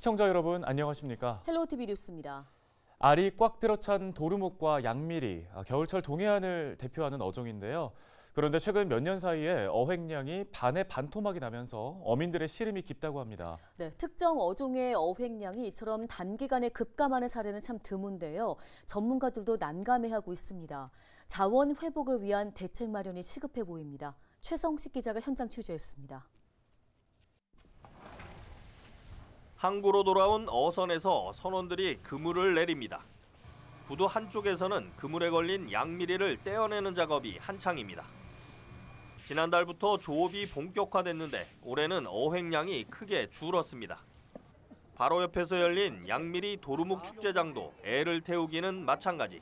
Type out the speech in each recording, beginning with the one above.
시청자 여러분 안녕하십니까? 헬로티비 뉴스입니다. 알이 꽉 들어찬 도루묵과 양미리, 겨울철 동해안을 대표하는 어종인데요. 그런데 최근 몇 년 사이에 어획량이 반에 반토막이 나면서 어민들의 시름이 깊다고 합니다. 네, 특정 어종의 어획량이 이처럼 단기간에 급감하는 사례는 참 드문데요. 전문가들도 난감해하고 있습니다. 자원 회복을 위한 대책 마련이 시급해 보입니다. 최성식 기자가 현장 취재했습니다. 항구로 돌아온 어선에서 선원들이 그물을 내립니다. 부두 한쪽에서는 그물에 걸린 양미리를 떼어내는 작업이 한창입니다. 지난달부터 조업이 본격화됐는데 올해는 어획량이 크게 줄었습니다. 바로 옆에서 열린 양미리 도루묵 축제장도 애를 태우기는 마찬가지.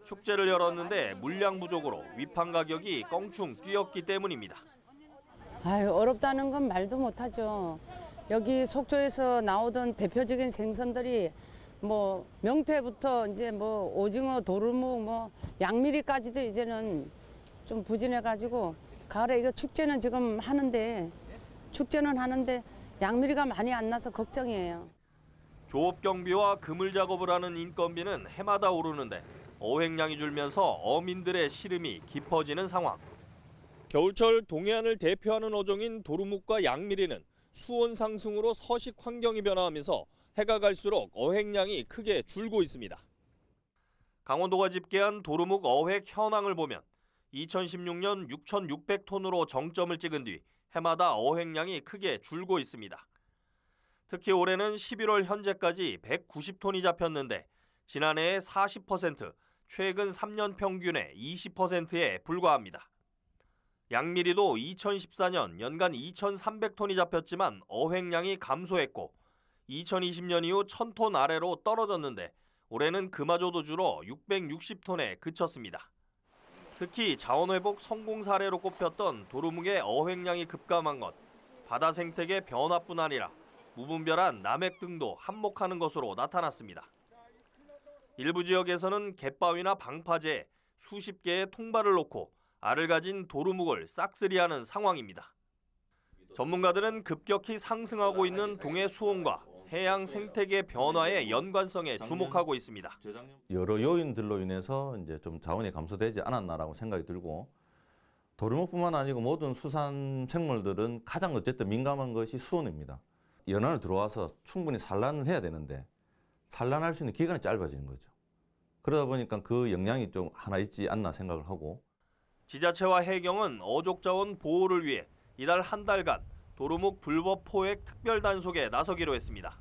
축제를 열었는데 물량 부족으로 위판 가격이 껑충 뛰었기 때문입니다. 어렵다는 건 말도 못하죠. 여기 속초에서 나오던 대표적인 생선들이 명태부터 이제 오징어, 도루묵, 양미리까지도 이제는 좀 부진해가지고 가을에 이거 축제는 하는데 양미리가 많이 안 나서 걱정이에요. 조업 경비와 그물 작업을 하는 인건비는 해마다 오르는데 어획량이 줄면서 어민들의 시름이 깊어지는 상황. 겨울철 동해안을 대표하는 어종인 도루묵과 양미리는 수온 상승으로 서식 환경이 변화하면서 해가 갈수록 어획량이 크게 줄고 있습니다. 강원도가 집계한 도루묵 어획 현황을 보면 2016년 6,600톤으로 정점을 찍은 뒤 해마다 어획량이 크게 줄고 있습니다. 특히 올해는 11월 현재까지 190톤이 잡혔는데 지난해의 40%, 최근 3년 평균의 20%에 불과합니다. 양미리도 2014년 연간 2,300톤이 잡혔지만 어획량이 감소했고 2020년 이후 1,000톤 아래로 떨어졌는데 올해는 그마저도 줄어 660톤에 그쳤습니다. 특히 자원회복 성공 사례로 꼽혔던 도루묵의 어획량이 급감한 것, 바다 생태계 변화뿐 아니라 무분별한 남획 등도 한몫하는 것으로 나타났습니다. 일부 지역에서는 갯바위나 방파제에 수십 개의 통발을 놓고 알을 가진 도루묵을 싹쓸이하는 상황입니다. 전문가들은 급격히 상승하고 있는 동해 수온과 해양 생태계 변화의 연관성에 주목하고 있습니다. 여러 요인들로 인해서 이제 좀 자원이 감소되지 않았나라고 생각이 들고 도루묵뿐만 아니고 모든 수산 생물들은 가장 어쨌든 민감한 것이 수온입니다. 연안을 들어와서 충분히 산란을 해야 되는데 산란할 수 있는 기간이 짧아지는 거죠. 그러다 보니까 그 영향이 좀 하나 있지 않나 생각을 하고 지자체와 해경은 어족 자원 보호를 위해 이달 한 달간 도루묵 불법 포획 특별 단속에 나서기로 했습니다.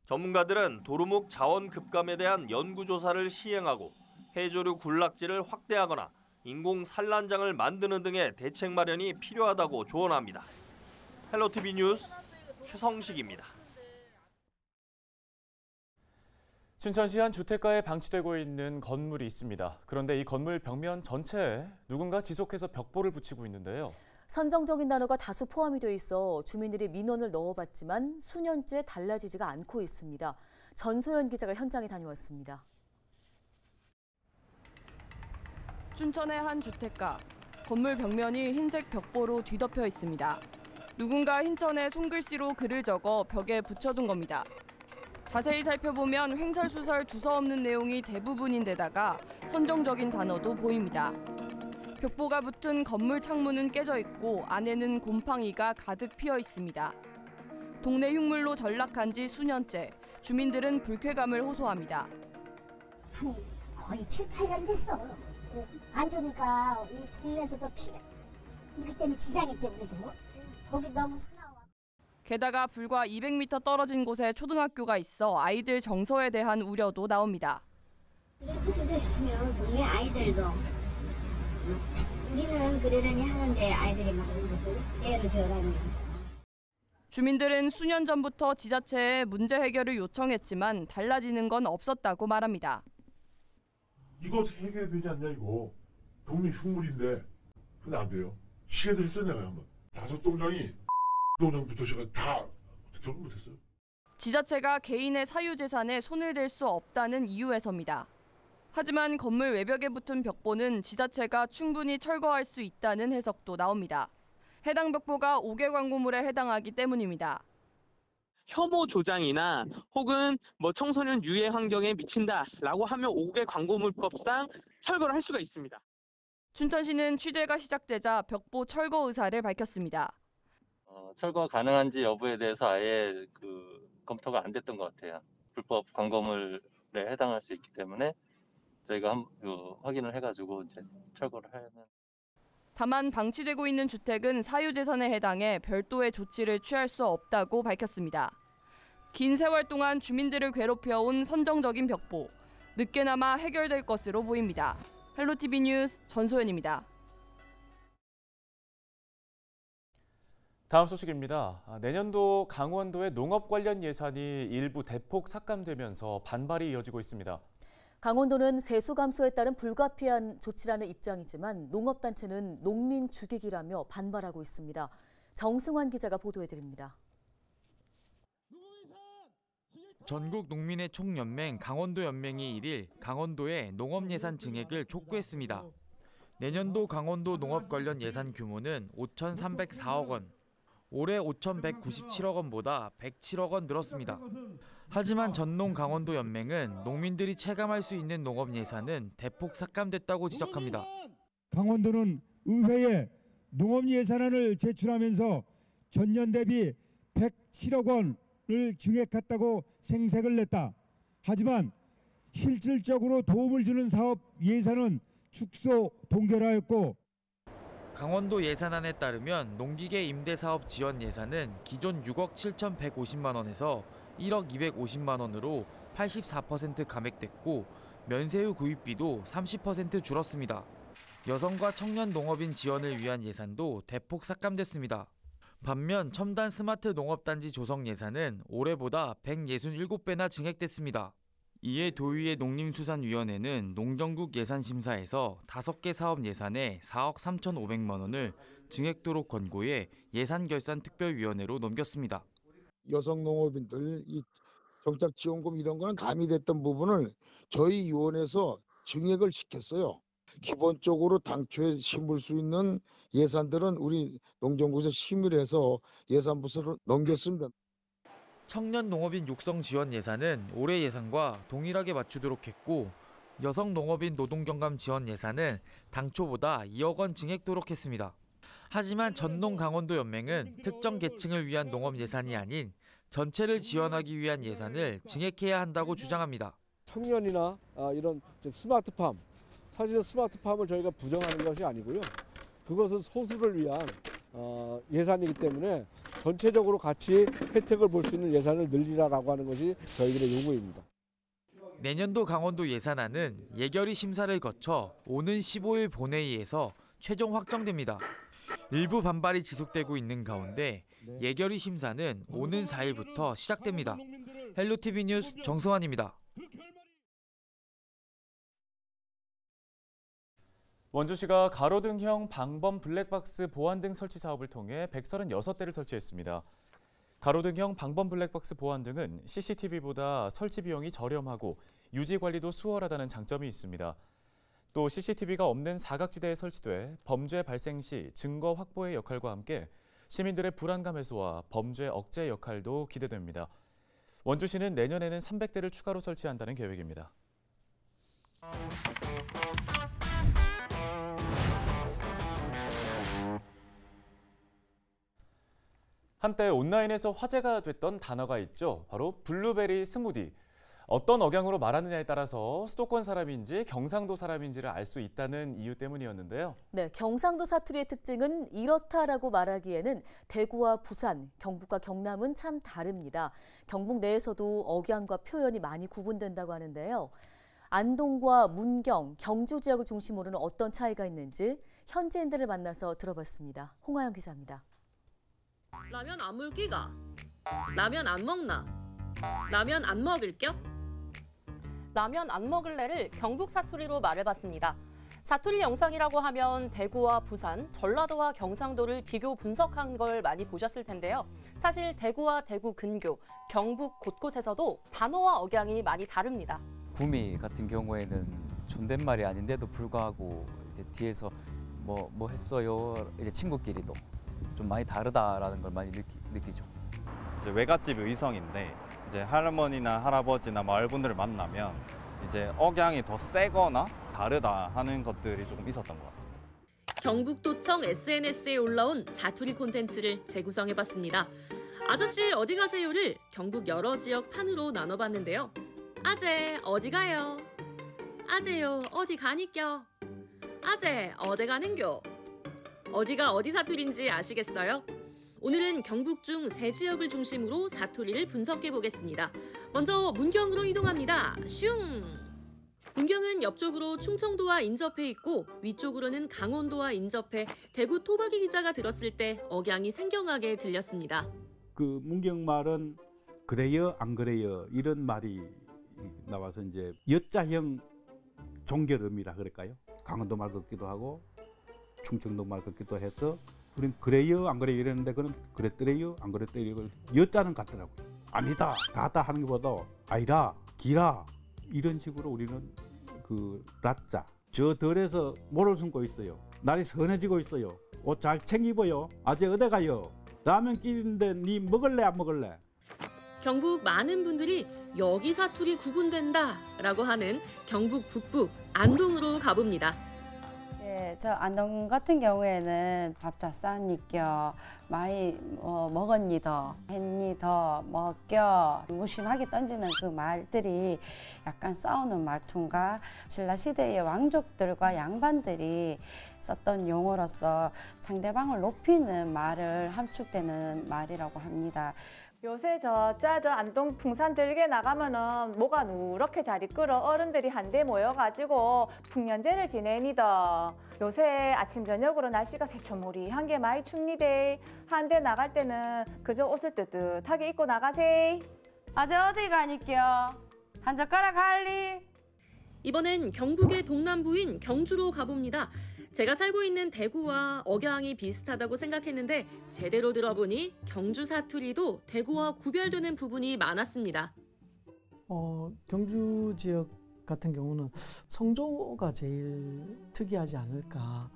전문가들은 도루묵 자원 급감에 대한 연구조사를 시행하고 해조류 군락지를 확대하거나 인공 산란장을 만드는 등의 대책 마련이 필요하다고 조언합니다. 헬로티비 뉴스 최성식입니다. 춘천시 한 주택가에 방치되고 있는 건물이 있습니다. 그런데 이 건물 벽면 전체에 누군가 지속해서 벽보를 붙이고 있는데요. 선정적인 단어가 다수 포함이 돼 있어 주민들이 민원을 넣어봤지만 수년째 달라지지가 않고 있습니다. 전소연 기자가 현장에 다녀왔습니다. 춘천의 한 주택가. 건물 벽면이 흰색 벽보로 뒤덮여 있습니다. 누군가 흰천에 손글씨로 글을 적어 벽에 붙여둔 겁니다. 자세히 살펴보면 횡설수설 두서없는 내용이 대부분인데다가 선정적인 단어도 보입니다. 벽보가 붙은 건물 창문은 깨져 있고 안에는 곰팡이가 가득 피어 있습니다. 동네 흉물로 전락한 지 수년째, 주민들은 불쾌감을 호소합니다. 거의 7, 8년 됐어. 안 좋으니까 이 동네에서도 이것 때문에 지장했지 우리도. 거기 너무 사나워. 게다가 불과 200m 떨어진 곳에 초등학교가 있어 아이들 정서에 대한 우려도 나옵니다. 이렇게 붙여져 있으면 동네 아이들도 우리는 그러려니 하는데 아이들이 막 애를 줘라니. 주민들은 수년 전부터 지자체에 문제 해결을 요청했지만 달라지는 건 없었다고 말합니다. 이거 어떻게 해결이 되지 않냐 이거. 동네 흉물인데 근데 안 돼요. 시에도 했어 내가 한번. 5동장이 동장부터 제가 다 결혼 못했어요. 지자체가 개인의 사유재산에 손을 댈 수 없다는 이유에서입니다. 하지만 건물 외벽에 붙은 벽보는 지자체가 충분히 철거할 수 있다는 해석도 나옵니다. 해당 벽보가 5개 광고물에 해당하기 때문입니다. 혐오 조장이나 혹은 뭐 청소년 유해 환경에 미친다라고 하면 5개 광고물법상 철거를 할 수가 있습니다. 춘천시는 취재가 시작되자 벽보 철거 의사를 밝혔습니다. 철거 가능한지 여부에 대해서 아예 검토가 안 됐던 것 같아요. 불법 광고물에 해당할 수 있기 때문에 저희가 확인을 해가지고 이제 철거를 하면. 다만 방치되고 있는 주택은 사유재산에 해당해 별도의 조치를 취할 수 없다고 밝혔습니다. 긴 세월 동안 주민들을 괴롭혀온 선정적인 벽보, 늦게나마 해결될 것으로 보입니다. 헬로티비 뉴스 전소연입니다. 다음 소식입니다. 내년도 강원도의 농업 관련 예산이 일부 대폭 삭감되면서 반발이 이어지고 있습니다. 강원도는 세수 감소에 따른 불가피한 조치라는 입장이지만 농업단체는 농민 죽이기라며 반발하고 있습니다. 정승환 기자가 보도해드립니다. 전국 농민의 총연맹 강원도연맹이 1일 강원도의 농업예산 증액을 촉구했습니다. 내년도 강원도 농업 관련 예산 규모는 5,304억 원, 올해 5,197억 원보다 107억 원 늘었습니다. 하지만 전농 강원도연맹은 농민들이 체감할 수 있는 농업 예산은 대폭 삭감됐다고 지적합니다. 강원도는 의회에 농업 예산안을 제출하면서 전년 대비 107억 원을 증액했다고 생색을 냈다. 하지만 실질적으로 도움을 주는 사업 예산은 축소 동결하였고, 강원도 예산안에 따르면 농기계 임대사업 지원 예산은 기존 6억 7,150만 원에서 1억 250만 원으로 84% 감액됐고 면세유 구입비도 30% 줄었습니다. 여성과 청년 농업인 지원을 위한 예산도 대폭 삭감됐습니다. 반면 첨단 스마트 농업단지 조성 예산은 올해보다 167배나 증액됐습니다. 이에 도의회 농림수산위원회는 농정국 예산심사에서 5개 사업 예산에 4억 3,500만 원을 증액도록 권고해 예산결산특별위원회로 넘겼습니다. 여성 농업인들 이 정착지원금 이런 거는 가미됐던 부분을 저희 위원회에서 증액을 시켰어요. 기본적으로 당초에 심을 수 있는 예산들은 우리 농정부에서 심의를 해서 예산부서로 넘겼습니다. 청년 농업인 육성 지원 예산은 올해 예산과 동일하게 맞추도록 했고 여성 농업인 노동경감 지원 예산은 당초보다 2억 원 증액도록 했습니다. 하지만 전농 강원도 연맹은 특정 계층을 위한 농업 예산이 아닌 전체를 지원하기 위한 예산을 증액해야 한다고 주장합니다. 청년이나 이런 스마트팜, 사실 스마트팜을 저희가 부정하는 것이 아니고요. 그것은 소수를 위한 예산이기 때문에 전체적으로 같이 혜택을 볼 수 있는 예산을 늘리라라고 하는 것이 저희들의 요구입니다. 내년도 강원도 예산안은 예결위 심사를 거쳐 오는 15일 본회의에서 최종 확정됩니다. 일부 반발이 지속되고 있는 가운데 예결위 심사는 오는 4일부터 시작됩니다. 헬로티비 뉴스 정승환입니다. 원주시가 가로등형 방범 블랙박스 보안 등 설치 사업을 통해 136대를 설치했습니다. 가로등형 방범 블랙박스 보안 등은 CCTV보다 설치 비용이 저렴하고 유지 관리도 수월하다는 장점이 있습니다. 또 CCTV가 없는 사각지대에 설치돼 범죄 발생 시 증거 확보의 역할과 함께 시민들의 불안감 해소와 범죄 억제 역할도 기대됩니다. 원주시는 내년에는 300대를 추가로 설치한다는 계획입니다. 한때 온라인에서 화제가 됐던 단어가 있죠. 바로 블루베리 스무디. 어떤 억양으로 말하느냐에 따라서 수도권 사람인지 경상도 사람인지를 알 수 있다는 이유 때문이었는데요. 네, 경상도 사투리의 특징은 이렇다라고 말하기에는 대구와 부산, 경북과 경남은 참 다릅니다. 경북 내에서도 억양과 표현이 많이 구분된다고 하는데요. 안동과 문경, 경주 지역을 중심으로는 어떤 차이가 있는지 현지인들을 만나서 들어봤습니다. 홍하영 기자입니다. 라면 안 물기가? 라면 안 먹나? 라면 안 먹을겨? 라면 안 먹을래를 경북 사투리로 말해봤습니다. 사투리 영상이라고 하면 대구와 부산, 전라도와 경상도를 비교 분석한 걸 많이 보셨을 텐데요. 사실 대구와 대구 근교, 경북 곳곳에서도 단어와 억양이 많이 다릅니다. 구미 같은 경우에는 존댓말이 아닌데도 불구하고 이제 뒤에서 뭐 했어요? 이제 친구끼리도 좀 많이 다르다라는 걸 많이 느끼죠. 이제 외갓집 의성인데 이제 할머니나 할아버지나 마을분들을 만나면 이제 억양이 더 세거나 다르다 하는 것들이 조금 있었던 것 같습니다. 경북도청 SNS에 올라온 사투리 콘텐츠를 재구성해봤습니다. 아저씨 어디 가세요를 경북 여러 지역 판으로 나눠봤는데요. 아재 어디 가요? 아재요 어디 가니껴? 아재 어디 가는겨? 어디가 어디 사투리인지 아시겠어요? 오늘은 경북 중 세 지역을 중심으로 사투리를 분석해보겠습니다. 먼저 문경으로 이동합니다. 슝! 문경은 옆쪽으로 충청도와 인접해 있고 위쪽으로는 강원도와 인접해 대구 토박이 기자가 들었을 때 억양이 생경하게 들렸습니다. 그 문경 말은 그래요 안 그래요 이런 말이 나와서 이제 여자형 종결음이라 그럴까요? 강원도 말 같기도 하고 충청도 말 같기도 해서 우린 그래요 안 그래요 이랬는데 그는 그랬더래요 안 그랬더래요 여자는 같더라고요. 아니다 같다 하는 것보다 아니라 기라 이런 식으로 우리는 그 라자 저 덜에서 모를 숨고 있어요. 날이 선해지고 있어요. 옷 잘 챙기고요. 아재 어디 가요? 라면 끼는데 니 먹을래 안 먹을래? 경북 많은 분들이 여기 사투리 구분된다 라고 하는 경북 북부 안동으로 가봅니다. 네, 저 안동 같은 경우에는 밥 잘 쌌니껴, 많이 먹었니 더, 했니 더, 먹겨 무심하게 던지는 그 말들이 약간 싸우는 말투인가 신라시대의 왕족들과 양반들이 썼던 용어로서 상대방을 높이는 말을 함축되는 말이라고 합니다. 요새 저 안동 풍산 들게 나가면은 뭐가 누렇게 잘 이끌어 어른들이 한데 모여가지고 풍년제를 지내니다. 요새 아침 저녁으로 날씨가 새초무리한 게 많이 춥니다. 한데 나갈 때는 그저 옷을 뜨뜻하게 입고 나가세요. 아재 어디 가니껴? 한 젓가락 할리? 이번엔 경북의 동남부인 경주로 가봅니다. 제가 살고 있는 대구와 억양이 비슷하다고 생각했는데 제대로 들어보니 경주 사투리도 대구와 구별되는 부분이 많았습니다. 경주 지역 같은 경우는 성조가 제일 특이하지 않을까.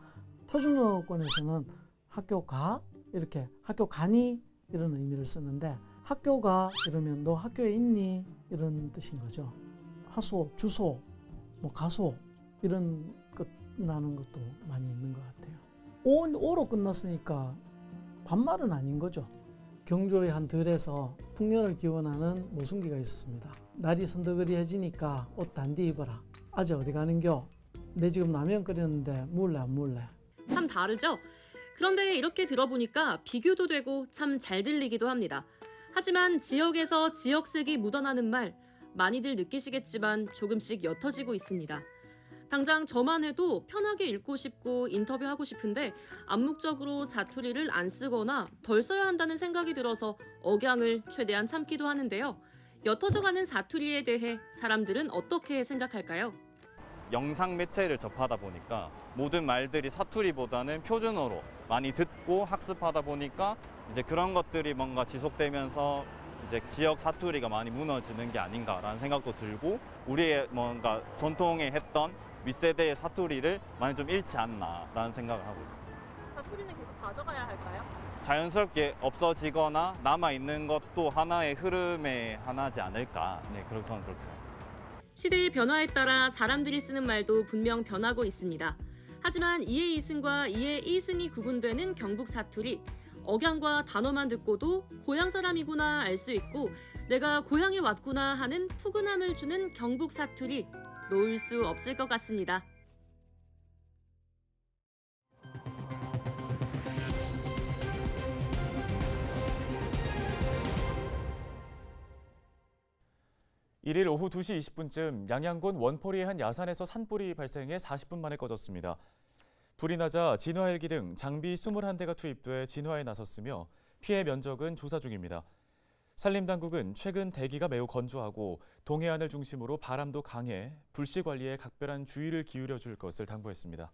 표준어권에서는 학교 가 이렇게 학교 가니 이런 의미를 쓰는데 학교가 이러면 너 학교에 있니 이런 뜻인 거죠. 하소, 주소, 뭐 가소 이런 나는 것도 많이 있는 것 같아요. 오로 끝났으니까 반말은 아닌 거죠. 경주의 한 들에서 풍년을 기원하는 모순기가 있었습니다. 날이 선더거리해지니까 옷 단디 입어라. 아재 어디 가는겨? 내 지금 라면 끓였는데 먹을래 안 먹을래? 참 다르죠? 그런데 이렇게 들어보니까 비교도 되고 참 잘 들리기도 합니다. 하지만 지역에서 지역색이 묻어나는 말 많이들 느끼시겠지만 조금씩 옅어지고 있습니다. 당장 저만 해도 편하게 읽고 싶고 인터뷰하고 싶은데 암묵적으로 사투리를 안 쓰거나 덜 써야 한다는 생각이 들어서 억양을 최대한 참기도 하는데요. 옅어져가는 사투리에 대해 사람들은 어떻게 생각할까요? 영상 매체를 접하다 보니까 모든 말들이 사투리보다는 표준어로 많이 듣고 학습하다 보니까 이제 그런 것들이 뭔가 지속되면서 이제 지역 사투리가 많이 무너지는 게 아닌가라는 생각도 들고 우리의 뭔가 전통에 했던 윗세대의 사투리를 많이 좀 잃지 않나라는 생각을 하고 있습니다. 사투리는 계속 가져가야 할까요? 자연스럽게 없어지거나 남아있는 것도 하나의 흐름의 하나지 않을까. 네, 그렇게 저는 그렇게 생각합니다. 시대의 변화에 따라 사람들이 쓰는 말도 분명 변하고 있습니다. 하지만 이의 이승과 이의 이승이 구분되는 경북 사투리. 억양과 단어만 듣고도 고향 사람이구나 알 수 있고 내가 고향에 왔구나 하는 푸근함을 주는 경북 사투리. 놓을 수 없을 것 같습니다. 일일 오후 2시 20분쯤 양양군 원포리의 한 야산에서 산불이 발생해 40분 만에 꺼졌습니다. 불이 나자 진화 헬기 등 장비 21대가 투입돼 진화에 나섰으며 피해 면적은 조사 중입니다. 산림당국은 최근 대기가 매우 건조하고 동해안을 중심으로 바람도 강해 불씨 관리에 각별한 주의를 기울여 줄 것을 당부했습니다.